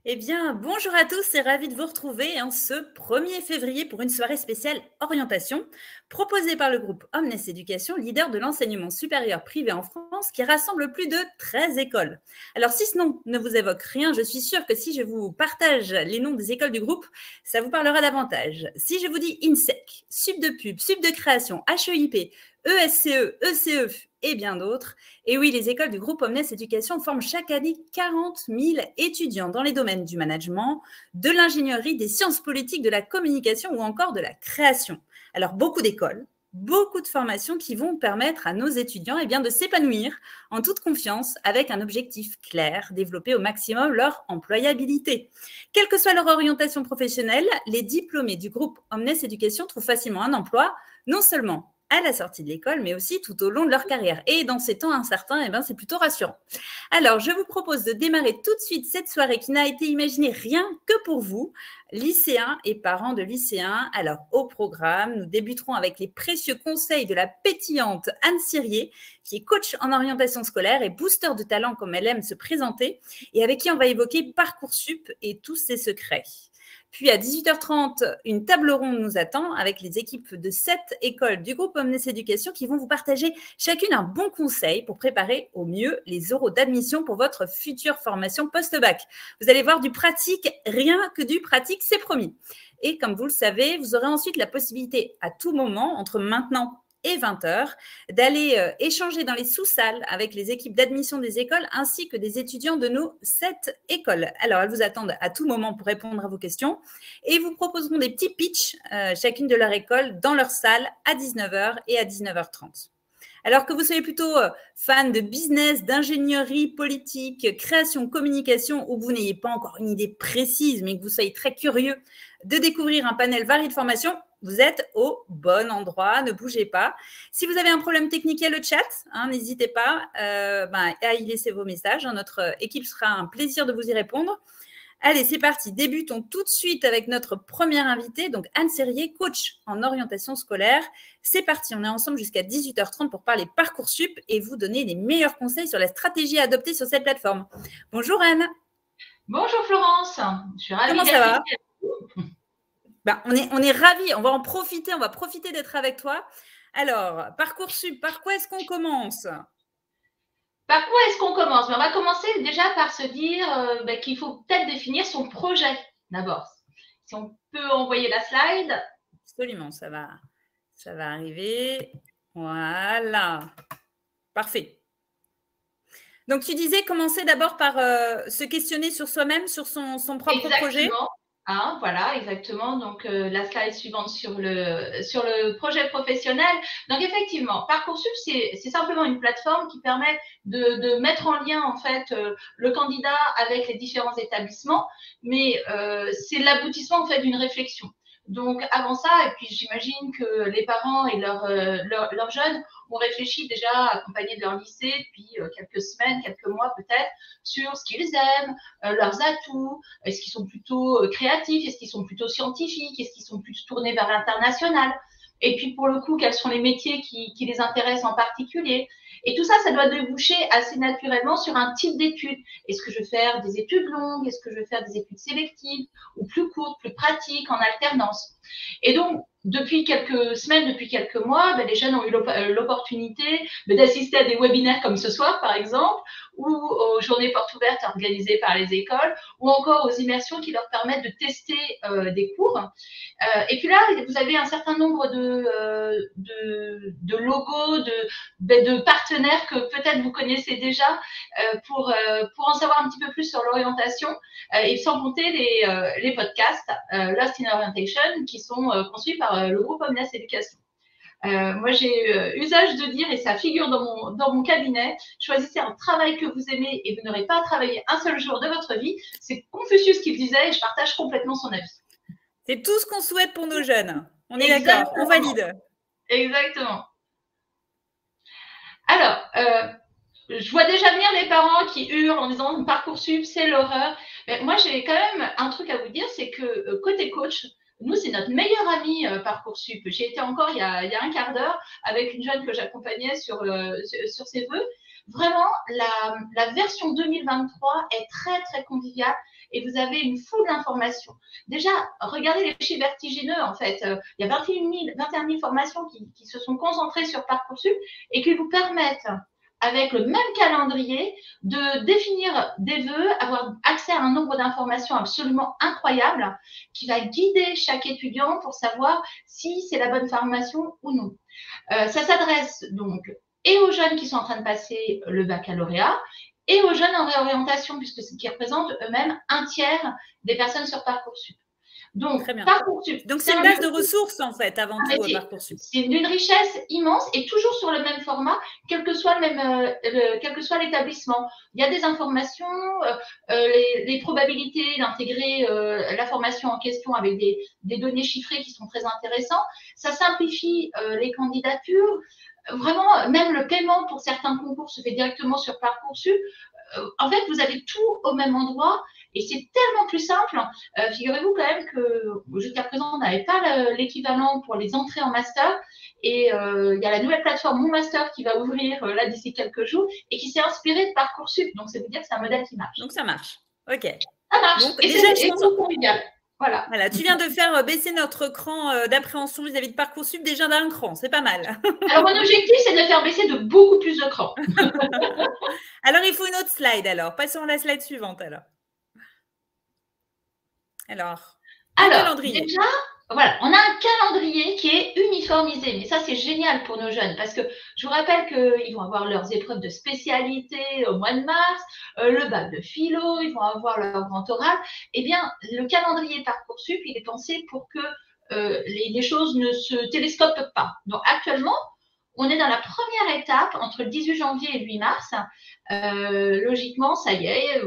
Eh bien, bonjour à tous et ravi de vous retrouver en ce 1er février pour une soirée spéciale orientation proposée par le groupe Omnes Éducation, leader de l'enseignement supérieur privé en France qui rassemble plus de 13 écoles. Alors, si ce nom ne vous évoque rien, je suis sûre que si je vous partage les noms des écoles du groupe, ça vous parlera davantage. Si je vous dis INSEC, Sup de Pub, Sup de Création, HEIP, ESCE, ECE et bien d'autres. Et oui, les écoles du groupe Omnes Éducation forment chaque année 40 000 étudiants dans les domaines du management, de l'ingénierie, des sciences politiques, de la communication ou encore de la création. Alors, beaucoup d'écoles, beaucoup de formations qui vont permettre à nos étudiants de s'épanouir en toute confiance avec un objectif clair, développer au maximum leur employabilité. Quelle que soit leur orientation professionnelle, les diplômés du groupe Omnes Éducation trouvent facilement un emploi, non seulement à la sortie de l'école, mais aussi tout au long de leur carrière. Et dans ces temps incertains, c'est plutôt rassurant. Alors, je vous propose de démarrer tout de suite cette soirée qui n'a été imaginée rien que pour vous, lycéens et parents de lycéens. Alors, au programme, nous débuterons avec les précieux conseils de la pétillante Anne Sirier, qui est coach en orientation scolaire et booster de talent comme elle aime se présenter, et avec qui on va évoquer Parcoursup et tous ses secrets. Puis à 18h30, une table ronde nous attend avec les équipes de 7 écoles du groupe Omnes Éducation qui vont vous partager chacune un bon conseil pour préparer au mieux les oraux d'admission pour votre future formation post-bac. Vous allez voir du pratique, rien que du pratique, c'est promis. Et comme vous le savez, vous aurez ensuite la possibilité à tout moment, entre maintenant et 20h, d'aller échanger dans les sous-salles avec les équipes d'admission des écoles ainsi que des étudiants de nos 7 écoles. Alors, elles vous attendent à tout moment pour répondre à vos questions et vous proposeront des petits pitchs, chacune de leur école, dans leur salle à 19h et à 19h30. Alors que vous soyez plutôt fan de business, d'ingénierie, politique, création, communication, ou que vous n'ayez pas encore une idée précise, mais que vous soyez très curieux de découvrir un panel varié de formations, vous êtes au bon endroit, ne bougez pas. Si vous avez un problème technique, il y a le chat, n'hésitez pas à y laisser vos messages. Notre équipe sera un plaisir de vous y répondre. Allez, c'est parti. Débutons tout de suite avec notre première invitée, donc Anne Sirier, coach en orientation scolaire. C'est parti, on est ensemble jusqu'à 18h30 pour parler Parcoursup et vous donner les meilleurs conseils sur la stratégie à adopter sur cette plateforme. Bonjour Anne. Bonjour Florence, je suis ravie. Comment ça va? On est ravis, on va profiter d'être avec toi. Alors, Parcoursup, par quoi est-ce qu'on commence? Par quoi est-ce qu'on commence? On va commencer déjà par se dire qu'il faut peut-être définir son projet d'abord. Si on peut envoyer la slide. Absolument, ça va arriver. Voilà, parfait. Donc, tu disais commencer d'abord par se questionner sur soi-même, sur son propre projet. Voilà, exactement. Donc, la slide suivante sur le projet professionnel. Donc, effectivement, Parcoursup, c'est simplement une plateforme qui permet de mettre en lien, en fait, le candidat avec les différents établissements, mais c'est l'aboutissement, en fait, d'une réflexion. Donc, avant ça, et puis j'imagine que les parents et leurs jeunes ont réfléchi déjà à accompagner de leur lycée depuis quelques semaines, quelques mois peut-être, sur ce qu'ils aiment, leurs atouts, est-ce qu'ils sont plutôt créatifs, est-ce qu'ils sont plutôt scientifiques, est-ce qu'ils sont plus tournés vers l'international, et puis pour le coup, quels sont les métiers qui les intéressent en particulier. Et tout ça, ça doit déboucher assez naturellement sur un type d'études. Est-ce que je veux faire des études longues? Est-ce que je veux faire des études sélectives ou plus courtes, plus pratiques, en alternance? Et donc, depuis quelques semaines, depuis quelques mois, les jeunes ont eu l'opportunité d'assister à des webinaires comme ce soir, par exemple, ou aux journées portes ouvertes organisées par les écoles, ou encore aux immersions qui leur permettent de tester des cours. Et puis là, vous avez un certain nombre de logos, de partenaires que peut-être vous connaissez déjà pour en savoir un petit peu plus sur l'orientation, et sans compter les podcasts Lost in Orientation qui sont construits par le groupe Omnes Éducation. Moi, j'ai usage de dire, et ça figure dans mon cabinet, choisissez un travail que vous aimez et vous n'aurez pas à travailler un seul jour de votre vie. C'est Confucius qui le disait et je partage complètement son avis. C'est tout ce qu'on souhaite pour nos jeunes. On est d'accord, on valide. Exactement. Alors, je vois déjà venir les parents qui hurlent en disant Parcoursup, c'est l'horreur. Mais moi, j'ai quand même un truc à vous dire, c'est que côté coach, nous, c'est notre meilleur ami Parcoursup. J'y étais encore il y a un quart d'heure avec une jeune que j'accompagnais sur ses vœux. Vraiment, la version 2023 est très, très conviviale. et vous avez une foule d'informations. Déjà, regardez les chiffres vertigineux, en fait. Il y a 21 000 formations qui se sont concentrées sur Parcoursup et qui vous permettent, avec le même calendrier, de définir des vœux, avoir accès à un nombre d'informations absolument incroyable qui va guider chaque étudiant pour savoir si c'est la bonne formation ou non. Ça s'adresse donc et aux jeunes qui sont en train de passer le baccalauréat et aux jeunes en réorientation, puisque ce qui représente eux-mêmes un tiers des personnes sur Parcoursup. Donc, Parcoursup, donc c'est une base de ressources en fait, avant tout, Parcoursup. C'est d'une richesse immense et toujours sur le même format, quel que soit l'établissement. Il y a des informations, les probabilités d'intégrer la formation en question avec des données chiffrées qui sont très intéressantes. Ça simplifie les candidatures. Vraiment, même le paiement pour certains concours se fait directement sur Parcoursup. En fait, vous avez tout au même endroit et c'est tellement plus simple. Figurez-vous quand même que jusqu'à présent, on n'avait pas l'équivalent pour les entrées en master. Et il y a la nouvelle plateforme Mon Master qui va ouvrir là d'ici quelques jours et qui s'est inspirée de Parcoursup. Donc, ça veut dire que c'est un modèle qui marche. Donc, ça marche. OK. Ça marche. Donc, et c'est convivial. Voilà, tu viens de faire baisser notre cran d'appréhension vis-à-vis de Parcoursup déjà d'un cran, c'est pas mal. Alors, mon objectif, c'est de le faire baisser de beaucoup plus de crans. Alors, il faut une autre slide alors. Passons à la slide suivante alors. Alors, calendrier. Déjà, voilà, on a un calendrier qui est uniformisé. Mais ça, c'est génial pour nos jeunes parce que je vous rappelle qu'ils vont avoir leurs épreuves de spécialité au mois de mars, le bac de philo, ils vont avoir leur grand oral. Eh bien, le calendrier Parcoursup, il est pensé pour que les choses ne se télescopent pas. Donc, actuellement, on est dans la première étape entre le 18 janvier et le 8 mars. Logiquement, ça y est,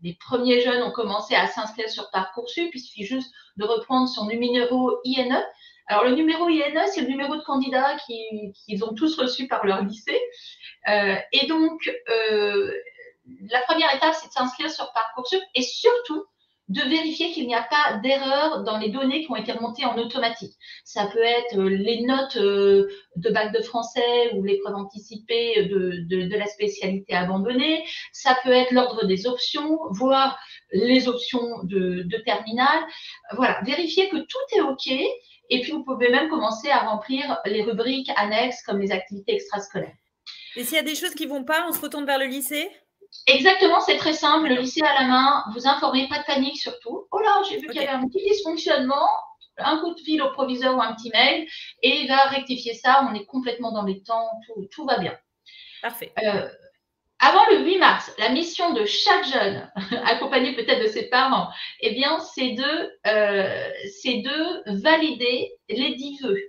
les premiers jeunes ont commencé à s'inscrire sur Parcoursup. Il suffit juste de reprendre son numéro INE. Alors, le numéro INE, c'est le numéro de candidat qu'ils ont tous reçu par leur lycée. Et donc, la première étape, c'est de s'inscrire sur Parcoursup et surtout de vérifier qu'il n'y a pas d'erreur dans les données qui ont été remontées en automatique. Ça peut être les notes de bac de français ou l'épreuve anticipée de la spécialité abandonnée. Ça peut être l'ordre des options, voire les options de terminale. Voilà, vérifiez que tout est OK. Et puis, vous pouvez même commencer à remplir les rubriques annexes comme les activités extrascolaires. Et s'il y a des choses qui ne vont pas, on se retourne vers le lycée? Exactement, c'est très simple. Le lycée à la main, vous informez, pas de panique surtout. Oh là, j'ai vu qu'il y avait un petit dysfonctionnement, un coup de fil au proviseur ou un petit mail, et il va rectifier ça. On est complètement dans les temps, tout va bien. Parfait. Avant le 8 mars, la mission de chaque jeune, accompagné peut-être de ses parents, eh bien, c'est de valider les 10 vœux.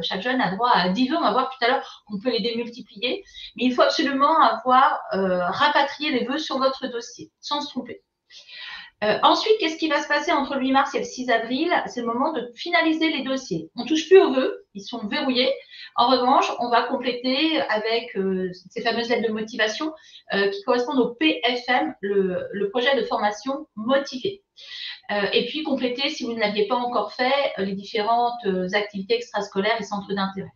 Chaque jeune a droit à 10 vœux. On va voir tout à l'heure qu'on peut les démultiplier. Mais il faut absolument avoir rapatrié les vœux sur votre dossier, sans se tromper. Ensuite, qu'est-ce qui va se passer entre le 8 mars et le 6 avril? C'est le moment de finaliser les dossiers. On ne touche plus aux vœux, ils sont verrouillés. En revanche, on va compléter avec ces fameuses lettres de motivation qui correspondent au PFM, le projet de formation motivé. Et puis compléter, si vous ne l'aviez pas encore fait, les différentes activités extrascolaires et centres d'intérêt.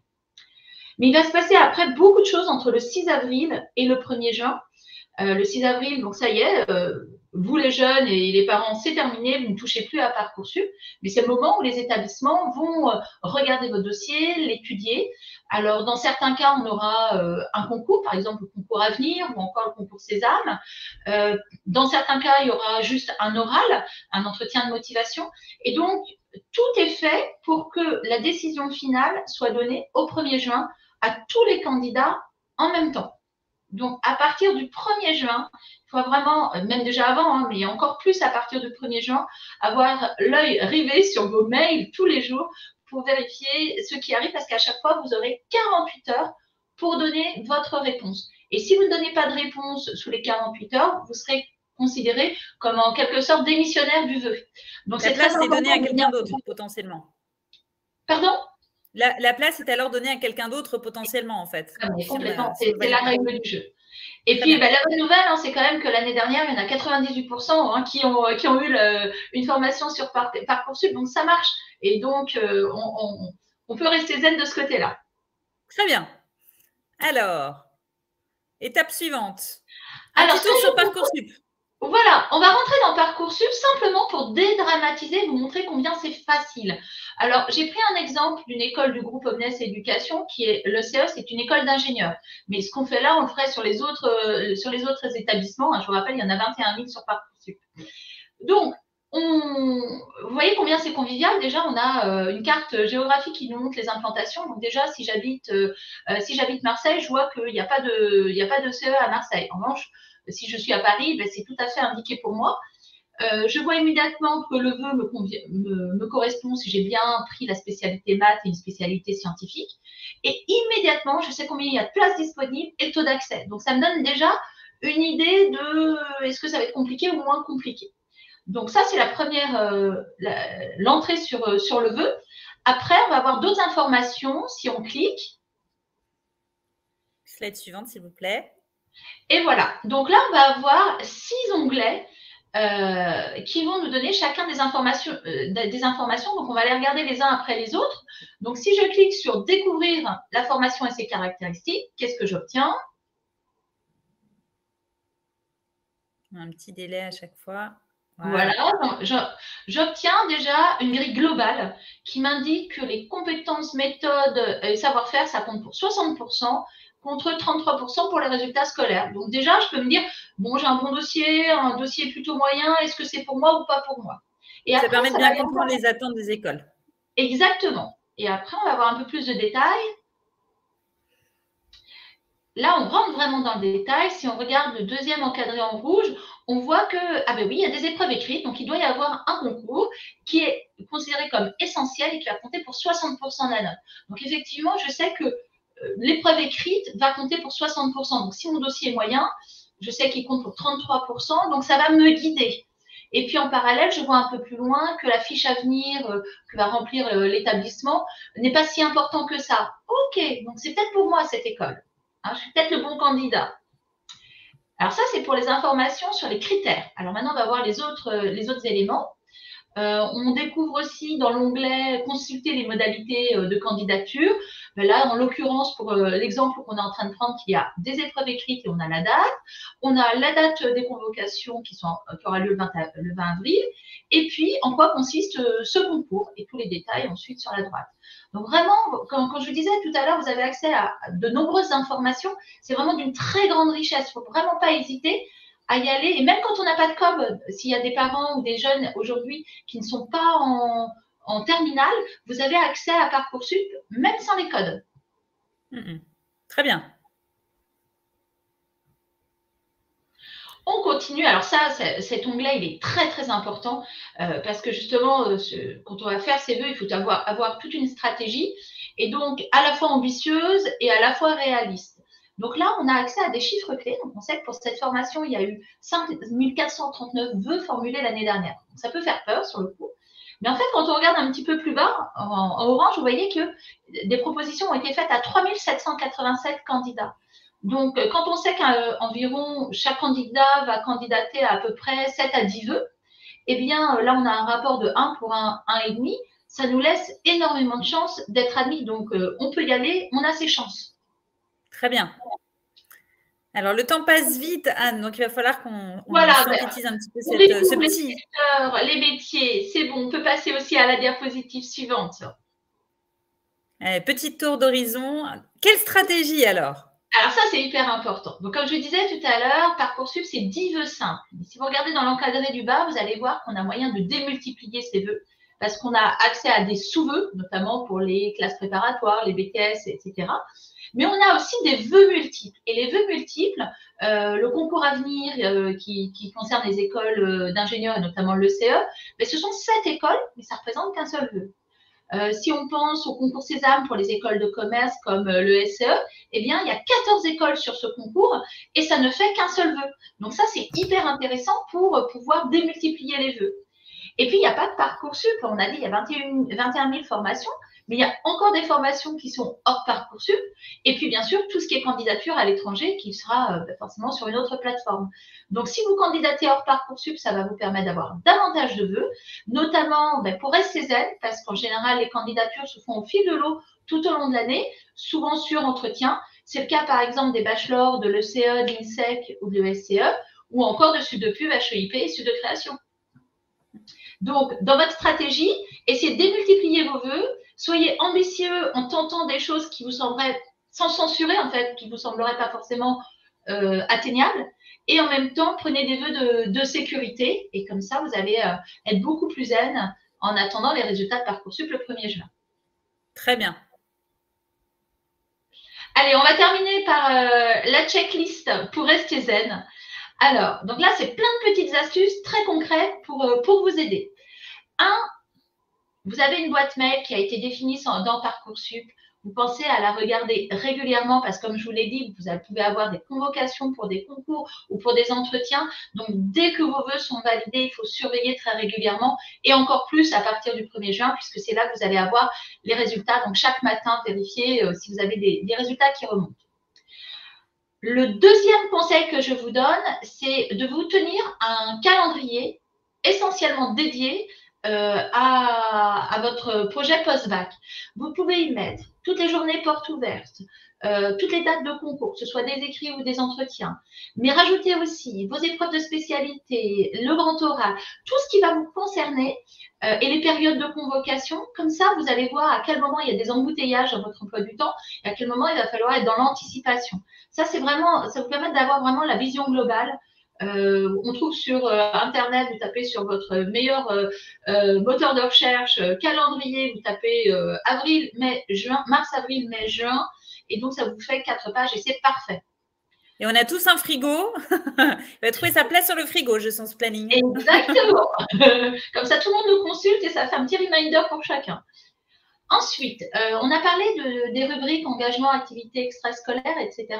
Mais il va se passer après beaucoup de choses entre le 6 avril et le 1er juin. Le 6 avril, donc ça y est, vous les jeunes et les parents, c'est terminé, vous ne touchez plus à Parcoursup, mais c'est le moment où les établissements vont regarder votre dossier, l'étudier. Alors, dans certains cas, on aura un concours, par exemple le concours Avenir ou encore le concours Sésame. Dans certains cas, il y aura juste un oral, un entretien de motivation. Et donc, tout est fait pour que la décision finale soit donnée au 1er juin à tous les candidats en même temps. Donc, à partir du 1er juin, il faut vraiment, même déjà avant, mais encore plus à partir du 1er juin, avoir l'œil rivé sur vos mails tous les jours pour vérifier ce qui arrive parce qu'à chaque fois, vous aurez 48 heures pour donner votre réponse. Et si vous ne donnez pas de réponse sous les 48 heures, vous serez considéré comme en quelque sorte démissionnaire du vœu. Donc, la place est donnée à quelqu'un d'autre potentiellement. Pardon ? La place est alors donnée à quelqu'un d'autre potentiellement, en fait. Complètement, c'est la règle du jeu. Et puis, la bonne nouvelle, c'est quand même que l'année dernière, il y en a 98% qui ont eu une formation sur Parcoursup, donc ça marche. Et donc, on peut rester zen de ce côté-là. Très bien. Alors, étape suivante. Un tuto sur Parcoursup. Voilà, on va rentrer dans Parcoursup simplement pour dédramatiser, vous montrer combien c'est facile. Alors, j'ai pris un exemple d'une école du groupe Omnes Éducation qui est l'ECE, c'est une école d'ingénieurs. Mais ce qu'on fait là, on le ferait sur les autres établissements. Je vous rappelle, il y en a 21 000 sur Parcoursup. Donc, vous voyez combien c'est convivial. Déjà, on a une carte géographique qui nous montre les implantations. Donc déjà, si j'habite Marseille, je vois qu'il n'y a pas de CE à Marseille. En revanche, si je suis à Paris, ben, c'est tout à fait indiqué pour moi. Je vois immédiatement que le vœu me correspond si j'ai bien pris la spécialité maths et une spécialité scientifique. Et immédiatement, je sais combien il y a de places disponibles et le taux d'accès. Donc, ça me donne déjà une idée de est-ce que ça va être compliqué ou moins compliqué. Donc ça, c'est la première, l'entrée sur le vœu. Après, on va avoir d'autres informations si on clique. Slide suivante, s'il vous plaît. Et voilà. Donc là, on va avoir 6 onglets qui vont nous donner chacun des informations. Donc, on va les regarder les uns après les autres. Donc, si je clique sur « Découvrir la formation et ses caractéristiques », qu'est-ce que j'obtiens? Un petit délai à chaque fois. Voilà, j'obtiens déjà une grille globale qui m'indique que les compétences, méthodes et savoir-faire, ça compte pour 60%, contre 33% pour les résultats scolaires. Donc déjà, je peux me dire, bon, j'ai un bon dossier, un dossier plutôt moyen, est-ce que c'est pour moi ou pas pour moi? Et ça après, permet de bien comprendre les attentes des écoles. Exactement. Et après, on va avoir un peu plus de détails. Là, on rentre vraiment dans le détail. Si on regarde le deuxième encadré en rouge, on voit que, ah ben oui, il y a des épreuves écrites, donc il doit y avoir un concours qui est considéré comme essentiel et qui va compter pour 60% de la note. Donc effectivement, je sais que l'épreuve écrite va compter pour 60%. Donc si mon dossier est moyen, je sais qu'il compte pour 33%, donc ça va me guider. Et puis en parallèle, je vois un peu plus loin que la fiche à venir que va remplir l'établissement n'est pas si important que ça. Ok, donc c'est peut-être pour moi cette école. Je suis peut-être le bon candidat. Alors ça, c'est pour les informations sur les critères. Alors maintenant, on va voir les autres éléments. On découvre aussi dans l'onglet « Consulter les modalités de candidature ». Là, en l'occurrence, pour l'exemple qu'on est en train de prendre, il y a des épreuves écrites et on a la date. On a la date des convocations qui aura lieu le 20 avril. Et puis, en quoi consiste ce concours et tous les détails ensuite sur la droite. Donc vraiment, quand je vous disais tout à l'heure, vous avez accès à de nombreuses informations. C'est vraiment d'une très grande richesse. Il ne faut vraiment pas hésiter à y aller. Et même quand on n'a pas de com, s'il y a des parents ou des jeunes aujourd'hui qui ne sont pas en terminale, vous avez accès à Parcoursup, même sans les codes. Très bien. On continue. Alors ça, cet onglet, il est très, très important parce que justement, quand on va faire ses vœux, il faut avoir toute une stratégie et donc à la fois ambitieuse et à la fois réaliste. Donc là, on a accès à des chiffres clés. Donc on sait que pour cette formation, il y a eu 5439 vœux formulés l'année dernière. Donc ça peut faire peur sur le coup. Mais en fait, quand on regarde un petit peu plus bas, en orange, vous voyez que des propositions ont été faites à 3787 candidats. Donc, quand on sait qu'environ chaque candidat va candidater à peu près 7 à 10 vœux, eh bien, là, on a un rapport de 1 pour 1,5. Ça nous laisse énormément de chances d'être admis. Donc, on peut y aller, on a ses chances. Très bien. Alors, le temps passe vite, Anne, donc il va falloir qu'on synthétise un petit peu ce petit… secteurs, les métiers, c'est bon, on peut passer aussi à la diapositive suivante. Petit tour d'horizon. Quelle stratégie alors? Alors ça, c'est hyper important. Donc, comme je disais tout à l'heure, Parcoursup, c'est 10 vœux simples. Si vous regardez dans l'encadré du bas, vous allez voir qu'on a moyen de démultiplier ces vœux parce qu'on a accès à des sous-vœux, notamment pour les classes préparatoires, les BTS, etc. Mais on a aussi des vœux multiples. Et les vœux multiples, le concours à venir qui concerne les écoles d'ingénieurs et notamment l'ECE, ce sont 7 écoles, mais ça ne représente qu'un seul vœu. Si on pense au concours Sésame pour les écoles de commerce comme le SCE, eh bien, il y a 14 écoles sur ce concours et ça ne fait qu'un seul vœu. Donc ça, c'est hyper intéressant pour pouvoir démultiplier les vœux. Et puis, il n'y a pas de Parcoursup. On a dit il y a 21 000 formations, mais il y a encore des formations qui sont hors Parcoursup. Et puis, bien sûr, tout ce qui est candidature à l'étranger qui sera forcément sur une autre plateforme. Donc, si vous candidatez hors Parcoursup, ça va vous permettre d'avoir davantage de vœux, notamment pour SCZ, parce qu'en général, les candidatures se font au fil de l'eau tout au long de l'année, souvent sur entretien. C'est le cas, par exemple, des bachelors de l'ECE, de l'INSEC ou de l'ESCE, ou encore de suite de pub, HEIP et suite de création. Donc, dans votre stratégie, essayez de démultiplier vos vœux, soyez ambitieux en tentant des choses qui vous sembleraient, sans censurer en fait, qui ne vous sembleraient pas forcément atteignables, et en même temps, prenez des vœux de sécurité, et comme ça, vous allez être beaucoup plus zen en attendant les résultats de Parcoursup le 1er juin. Très bien. Allez, on va terminer par la checklist pour rester zen. Alors, donc là, c'est plein de petites astuces très concrètes pour vous aider. 1, vous avez une boîte mail qui a été définie dans Parcoursup. Vous pensez à la regarder régulièrement parce que, comme je vous l'ai dit, vous pouvez avoir des convocations pour des concours ou pour des entretiens. Donc, dès que vos vœux sont validés, il faut surveiller très régulièrement et encore plus à partir du 1er juin puisque c'est là que vous allez avoir les résultats. Donc, chaque matin, vérifiez si vous avez des résultats qui remontent. Le deuxième conseil que je vous donne, c'est de vous tenir un calendrier essentiellement dédié à votre projet post-bac. Vous pouvez y mettre toutes les journées portes ouvertes, toutes les dates de concours, que ce soit des écrits ou des entretiens, mais rajoutez aussi vos épreuves de spécialité, le grand oral, tout ce qui va vous concerner et les périodes de convocation. Comme ça, vous allez voir à quel moment il y a des embouteillages dans votre emploi du temps et à quel moment il va falloir être dans l'anticipation. Ça, c'est vraiment, ça vous permet d'avoir vraiment la vision globale. On trouve sur Internet, vous tapez sur votre meilleur moteur de recherche, calendrier, vous tapez avril, mai, juin, mars, avril, mai, juin, et donc ça vous fait 4 pages et c'est parfait. Et on a tous un frigo. Il va trouver sa place sur le frigo, je sens ce planning. Exactement. Comme ça, tout le monde nous consulte et ça fait un petit reminder pour chacun. Ensuite, on a parlé des rubriques engagement, activités extrascolaires, etc.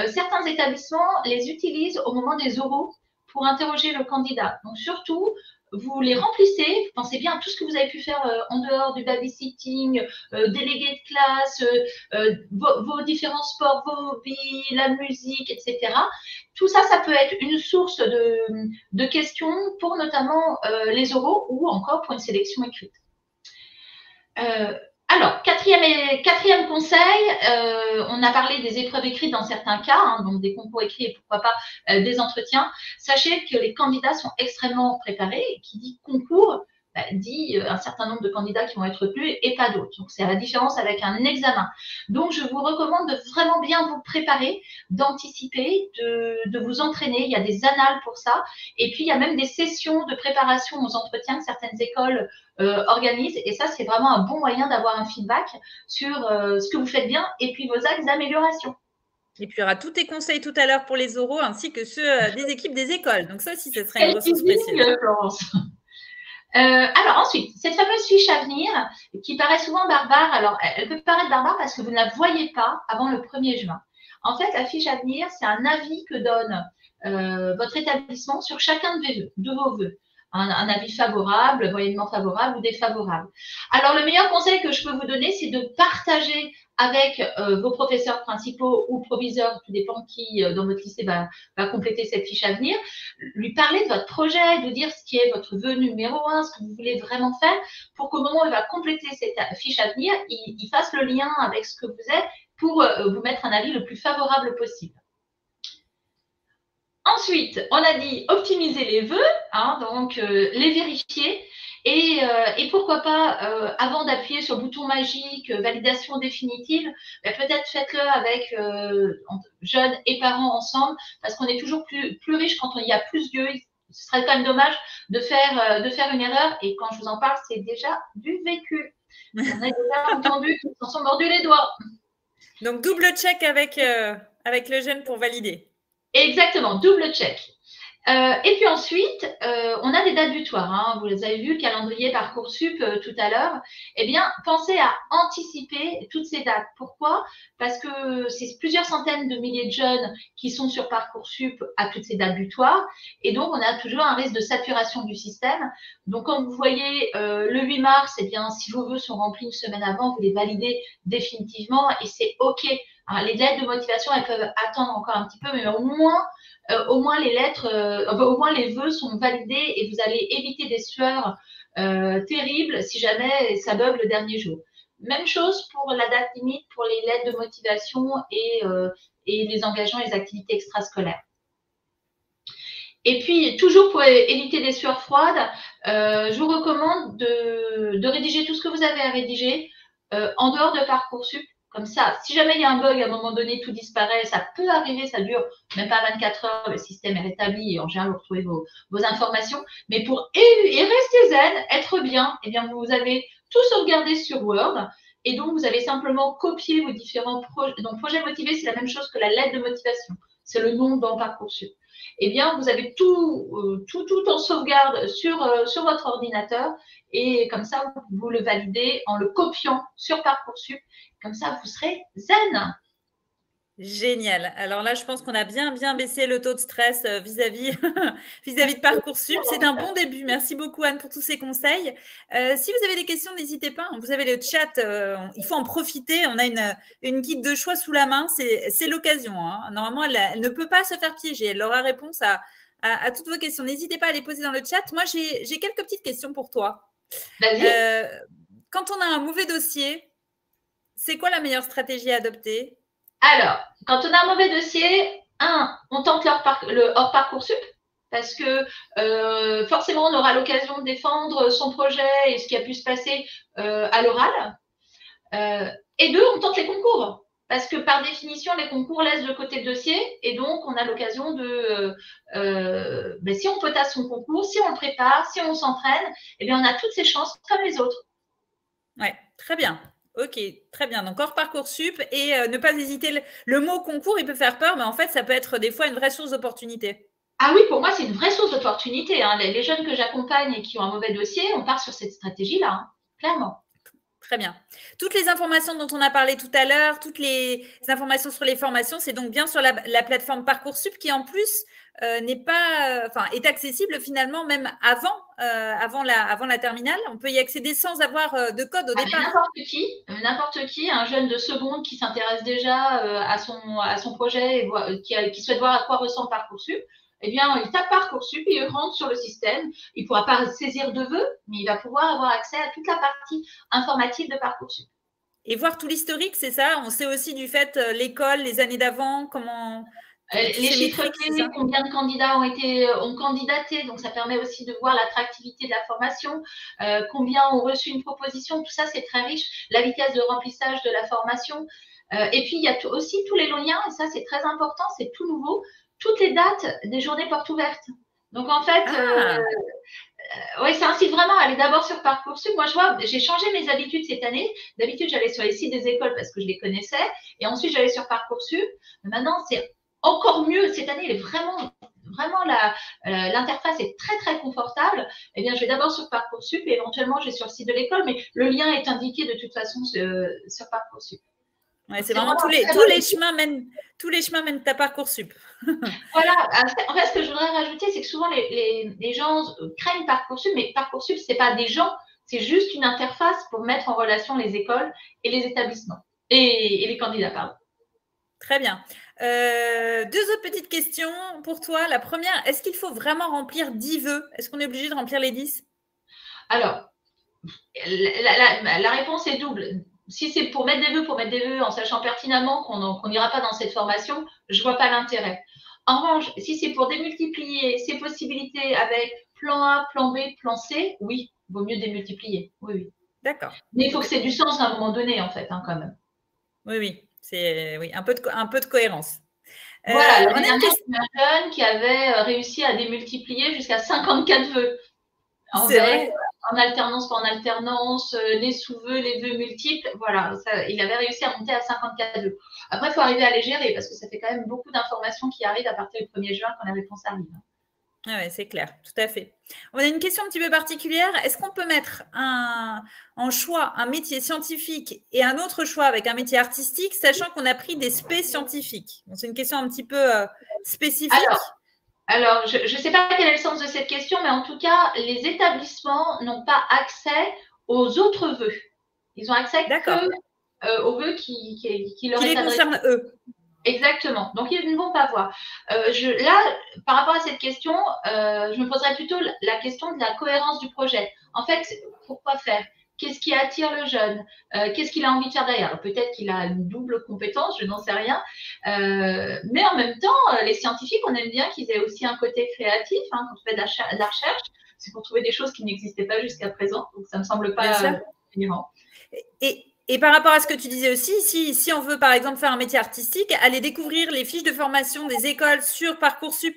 Certains établissements les utilisent au moment des oraux pour interroger le candidat. Donc, surtout, vous les remplissez, vous pensez bien à tout ce que vous avez pu faire en dehors du babysitting, délégué de classe, vos différents sports, vos hobbies, la musique, etc. Tout ça, ça peut être une source de questions pour notamment les oraux ou encore pour une sélection écrite. Alors, quatrième conseil, on a parlé des épreuves écrites dans certains cas, hein, donc des concours écrits et pourquoi pas des entretiens. Sachez que les candidats sont extrêmement préparés. Et qui dit concours dit un certain nombre de candidats qui vont être retenus et pas d'autres. Donc, c'est la différence avec un examen. Donc, je vous recommande de vraiment bien vous préparer, d'anticiper, de vous entraîner. Il y a des annales pour ça. Et puis, il y a même des sessions de préparation aux entretiens que certaines écoles organisent. Et ça, c'est vraiment un bon moyen d'avoir un feedback sur ce que vous faites bien et puis vos axes d'amélioration. Et puis, il y aura tous tes conseils tout à l'heure pour les oraux ainsi que ceux des équipes des écoles. Donc, ça aussi, ce serait une ressource précieuse. Florence. Alors ensuite, cette fameuse fiche à venir qui paraît souvent barbare, alors elle peut paraître barbare parce que vous ne la voyez pas avant le 1er juin. En fait, la fiche à venir, c'est un avis que donne votre établissement sur chacun de vos vœux. Un avis favorable, moyennement favorable ou défavorable. Alors, le meilleur conseil que je peux vous donner, c'est de partager avec vos professeurs principaux ou proviseurs, tout dépend qui dans votre lycée va compléter cette fiche à venir, lui parler de votre projet, de dire ce qui est votre vœu numéro 1, ce que vous voulez vraiment faire, pour qu'au moment où il va compléter cette fiche à venir, il fasse le lien avec ce que vous êtes pour vous mettre un avis le plus favorable possible. Ensuite, on a dit optimiser les vœux, hein, donc les vérifier. Et pourquoi pas, avant d'appuyer sur le bouton magique, validation définitive, peut-être faites-le avec jeunes et parents ensemble, parce qu'on est toujours plus riche quand il y a plus d'yeux. Ce serait quand même dommage de faire une erreur. Et quand je vous en parle, c'est déjà du vécu. On a déjà entendu qu'ils s'en sont mordus les doigts. Donc, double check avec le jeune pour valider. Exactement, double check. Et puis ensuite, on a des dates butoirs. Hein. Vous les avez vu, le calendrier Parcoursup tout à l'heure. Eh bien, pensez à anticiper toutes ces dates. Pourquoi? Parce que c'est plusieurs centaines de milliers de jeunes qui sont sur Parcoursup à toutes ces dates butoirs. Et donc, on a toujours un risque de saturation du système. Donc, quand vous voyez le 8 mars, eh bien, si vos vœux sont remplis une semaine avant, vous les validez définitivement et c'est OK. Alors, les lettres de motivation, elles peuvent attendre encore un petit peu, mais au moins les lettres, au moins les vœux sont validés et vous allez éviter des sueurs terribles si jamais ça bug le dernier jour. Même chose pour la date limite pour les lettres de motivation et les engagements et les activités extrascolaires. Et puis, toujours pour éviter les sueurs froides, je vous recommande de rédiger tout ce que vous avez à rédiger en dehors de Parcoursup. Comme ça, si jamais il y a un bug, à un moment donné, tout disparaît, ça peut arriver, ça dure même pas 24 heures, le système est rétabli et en général, vous retrouvez vos informations. Mais pour et rester zen, être bien, eh bien, vous avez tout sauvegardé sur Word et donc vous avez simplement copié vos différents projets. Donc, projet motivé, c'est la même chose que la lettre de motivation. C'est le nom dans Parcoursup. Eh bien, vous avez tout en sauvegarde sur votre ordinateur et comme ça, vous le validez en le copiant sur Parcoursup. Comme ça, vous serez zen. Génial. Alors là, je pense qu'on a bien baissé le taux de stress vis-à-vis de Parcoursup. C'est un bon début. Merci beaucoup, Anne, pour tous ces conseils. Si vous avez des questions, n'hésitez pas. Vous avez le chat. Il faut en profiter. On a une guide de choix sous la main. C'est l'occasion. Hein. Normalement, elle ne peut pas se faire piéger. Elle aura réponse à toutes vos questions. N'hésitez pas à les poser dans le chat. Moi, j'ai quelques petites questions pour toi. Quand on a un mauvais dossier, c'est quoi la meilleure stratégie à adopter? Alors, quand on a un mauvais dossier, on tente le hors Parcoursup parce que forcément, on aura l'occasion de défendre son projet et ce qui a pu se passer à l'oral. Et deux, on tente les concours parce que par définition, les concours laissent de côté le dossier et donc on a l'occasion de, si on potasse son concours, si on le prépare, si on s'entraîne, eh bien, on a toutes ses chances comme les autres. Ouais, très bien. Ok, très bien. Donc, hors Parcoursup et ne pas hésiter. Le mot concours, il peut faire peur, mais en fait, ça peut être des fois une vraie source d'opportunité. Ah oui, pour moi, c'est une vraie source d'opportunité. Hein. Les jeunes que j'accompagne et qui ont un mauvais dossier, on part sur cette stratégie-là, hein, clairement. Très bien. Toutes les informations dont on a parlé tout à l'heure, toutes les informations sur les formations, c'est donc bien sur la plateforme Parcoursup qui, en plus, est accessible finalement même avant la terminale. On peut y accéder sans avoir de code au départ. N'importe qui, un jeune de seconde qui s'intéresse déjà à son projet et qui souhaite voir à quoi ressemble Parcoursup, eh bien, il tape Parcoursup, il rentre sur le système. Il ne pourra pas saisir de vœux, mais il va pouvoir avoir accès à toute la partie informative de Parcoursup. Et voir tout l'historique, c'est ça? On sait aussi du fait l'école, les années d'avant, comment… Les chiffres clés, combien de candidats ont candidaté, donc ça permet aussi de voir l'attractivité de la formation, combien ont reçu une proposition, tout ça c'est très riche, la vitesse de remplissage de la formation. Et puis il y a aussi tous les liens, et ça c'est très important, c'est tout nouveau, toutes les dates des journées portes ouvertes. Donc en fait, oui, ça incite vraiment à aller d'abord sur Parcoursup. Moi, je vois, j'ai changé mes habitudes cette année. D'habitude, j'allais sur les sites des écoles parce que je les connaissais, et ensuite j'allais sur Parcoursup. Mais maintenant, c'est encore mieux. Cette année, elle est vraiment l'interface est très très confortable. Eh bien, je vais d'abord sur Parcoursup et éventuellement je vais sur le site de l'école, mais le lien est indiqué de toute façon sur Parcoursup. Ouais, c'est vraiment tous les chemins mènent à Parcoursup. Voilà. En fait, ce que je voudrais rajouter, c'est que souvent les gens craignent Parcoursup, mais Parcoursup, c'est pas des gens, c'est juste une interface pour mettre en relation les écoles et les établissements et les candidats, pardon. Très bien. Deux autres petites questions pour toi. La première, est-ce qu'il faut vraiment remplir 10 vœux? Est-ce qu'on est obligé de remplir les 10? Alors, la réponse est double. Si c'est pour mettre des vœux en sachant pertinemment qu'on n'ira pas dans cette formation, je ne vois pas l'intérêt. En revanche, si c'est pour démultiplier ces possibilités avec plan A, plan B, plan C, oui, il vaut mieux démultiplier. Oui, oui. D'accord. Mais il faut que c'est du sens à un moment donné, en fait, hein, quand même. Oui, oui. C'est un peu de cohérence. Voilà, l'année dernière, il y a un jeune qui avait réussi à démultiplier jusqu'à 54 vœux. C'est vrai. En alternance, pas en alternance, les sous-vœux, les vœux multiples, voilà, il avait réussi à monter à 54 vœux. Après, il faut arriver à les gérer parce que ça fait quand même beaucoup d'informations qui arrivent à partir du 1er juin quand la réponse arrive. Ah ouais, c'est clair, tout à fait. On a une question un petit peu particulière. Est-ce qu'on peut mettre en choix un métier scientifique et un autre choix avec un métier artistique, sachant qu'on a pris des spé scientifiques? C'est une question un petit peu spécifique. Alors, je ne sais pas quel est le sens de cette question, mais en tout cas, les établissements n'ont pas accès aux autres vœux. Ils ont accès aux vœux qui leur les concernent eux. Exactement. Donc, ils ne vont pas voir. Là, par rapport à cette question, je me poserais plutôt la question de la cohérence du projet. En fait, pourquoi faire? qu'est-ce qui attire le jeune, qu'est-ce qu'il a envie de faire derrière. Peut-être qu'il a une double compétence, je n'en sais rien. Mais en même temps, les scientifiques, on aime bien qu'ils aient aussi un côté créatif. Quand on fait de la recherche, c'est pour trouver des choses qui n'existaient pas jusqu'à présent. Donc, ça ne me semble pas différent. Et par rapport à ce que tu disais aussi, si on veut par exemple faire un métier artistique, aller découvrir les fiches de formation des écoles sur Parcoursup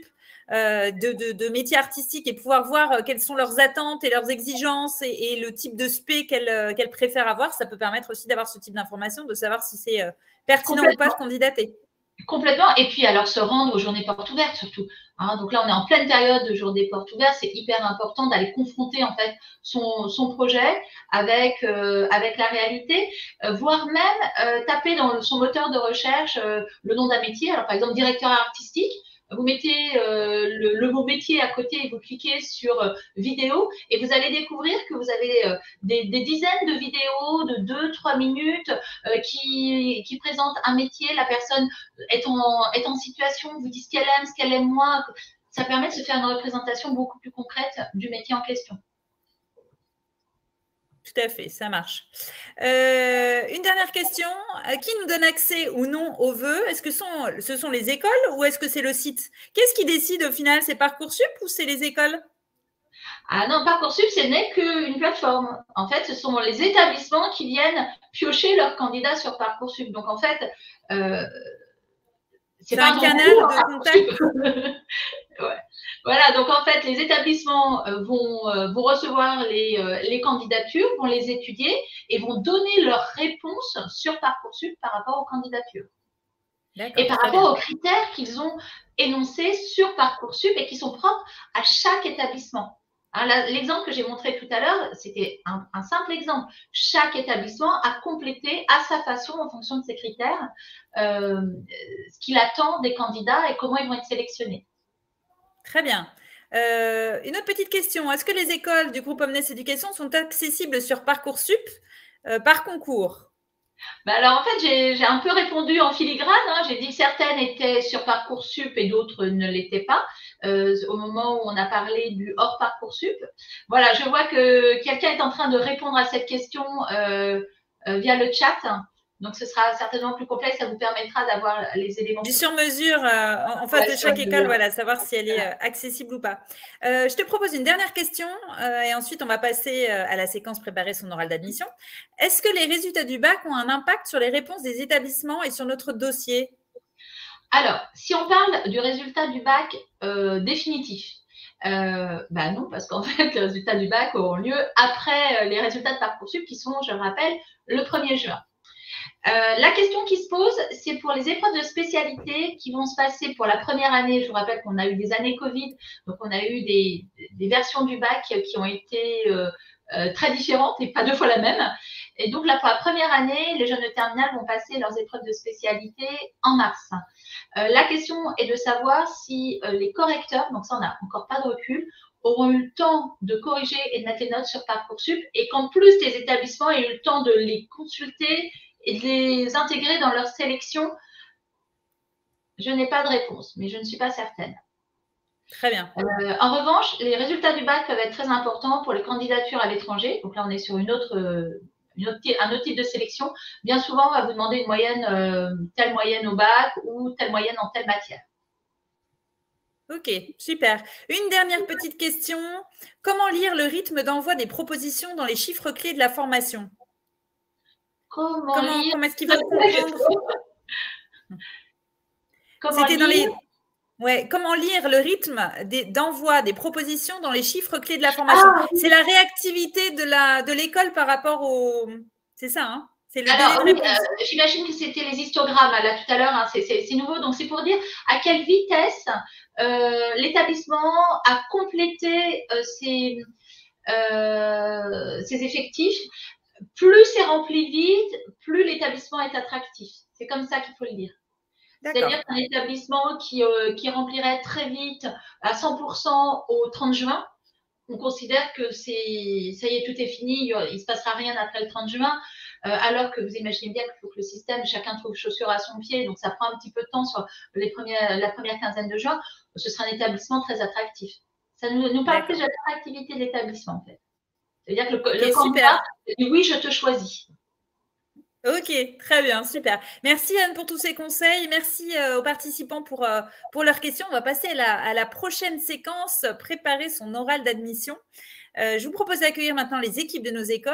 de métiers artistiques et pouvoir voir quelles sont leurs attentes et leurs exigences et le type de spé qu'elles préfèrent avoir, ça peut permettre aussi d'avoir ce type d'information, de savoir si c'est pertinent ou pas de candidater. Complètement. Et puis, alors, se rendre aux journées portes ouvertes, surtout. Donc là, on est en pleine période de journées portes ouvertes. C'est hyper important d'aller confronter, en fait, son projet avec la réalité, voire même taper dans son moteur de recherche le nom d'un métier. Alors, par exemple, directeur artistique. Vous mettez le mot métier à côté et vous cliquez sur vidéo et vous allez découvrir que vous avez des dizaines de vidéos de 2-3 minutes qui présentent un métier. La personne est en situation, vous dit ce qu'elle aime moins. Ça permet de se faire une représentation beaucoup plus concrète du métier en question. Tout à fait, ça marche. Une dernière question. Qui nous donne accès ou non aux vœux? Est-ce que ce sont les écoles ou est-ce que c'est le site? Qu'est-ce qui décide au final? C'est Parcoursup ou c'est les écoles? Ah non, Parcoursup, ce n'est qu'une plateforme. En fait, ce sont les établissements qui viennent piocher leurs candidats sur Parcoursup. Donc, en fait, c'est pas un canal de contact. Ouais. Voilà, donc en fait, les établissements vont recevoir les candidatures, vont les étudier et vont donner leurs réponses sur Parcoursup par rapport aux candidatures. Et par rapport aux critères qu'ils ont énoncés sur Parcoursup et qui sont propres à chaque établissement. L'exemple que j'ai montré tout à l'heure, c'était un simple exemple. Chaque établissement a complété à sa façon, en fonction de ses critères, ce qu'il attend des candidats et comment ils vont être sélectionnés. Très bien. Une autre petite question. Est-ce que les écoles du groupe Omnes Éducation sont accessibles sur Parcoursup par concours? Alors, en fait, j'ai un peu répondu en filigrane. J'ai dit que certaines étaient sur Parcoursup et d'autres ne l'étaient pas au moment où on a parlé du hors Parcoursup. Voilà, je vois que quelqu'un est en train de répondre à cette question via le chat. Donc, ce sera certainement plus complet. Ça vous permettra d'avoir les éléments. Du sur-mesure en face de chaque école, voilà, savoir si elle est accessible ou pas. Je te propose une dernière question et ensuite on va passer à la séquence préparer son oral d'admission. Est-ce que les résultats du bac ont un impact sur les réponses des établissements et sur notre dossier? Alors, si on parle du résultat du bac définitif, non, parce qu'en fait, les résultats du bac auront lieu après les résultats de Parcoursup qui sont, je le rappelle, le 1er juin. La question qui se pose, c'est pour les épreuves de spécialité qui vont se passer pour la première année. Je vous rappelle qu'on a eu des années Covid, donc on a eu des versions du bac qui ont été très différentes et pas deux fois la même. Et donc là, pour la première année, les jeunes de terminale vont passer leurs épreuves de spécialité en mars. La question est de savoir si les correcteurs, donc ça on n'a encore pas de recul, auront eu le temps de corriger et de mettre les notes sur Parcoursup et qu'en plus les établissements aient eu le temps de les consulter et de les intégrer dans leur sélection. Je n'ai pas de réponse, mais je ne suis pas certaine. Très bien. En revanche, les résultats du bac peuvent être très importants pour les candidatures à l'étranger. Donc là, on est sur un autre type de sélection. Bien souvent, on va vous demander une moyenne, telle moyenne au bac ou telle moyenne en telle matière. Ok, super. Une dernière petite question. Comment lire le rythme d'envoi des propositions dans les chiffres clés de la formation? Comment est-ce qu'il faut comprendre? Comment lire le rythme d'envoi des propositions dans les chiffres clés de la formation? C'est la réactivité de l'école par rapport au… C'est ça, hein? Alors, j'imagine que c'était les histogrammes là tout à l'heure, c'est nouveau. Donc, c'est pour dire à quelle vitesse l'établissement a complété ses effectifs. Plus c'est rempli vite, plus l'établissement est attractif. C'est comme ça qu'il faut le dire. C'est-à-dire qu'un établissement qui remplirait très vite à 100% au 30 juin, on considère que ça y est, tout est fini, il ne se passera rien après le 30 juin, alors que vous imaginez bien qu'il faut que le système, chacun trouve chaussure à son pied, donc ça prend un petit peu de temps sur la première quinzaine de juin. Ce sera un établissement très attractif. Ça nous parle plus de l'attractivité de l'établissement, en fait. C'est-à-dire que Ok, le candidat super. dit oui, je te choisis. Ok, très bien, super. Merci Anne pour tous ces conseils. Merci aux participants pour leurs questions. On va passer à la prochaine séquence, préparer son oral d'admission. Je vous propose d'accueillir maintenant les équipes de nos écoles.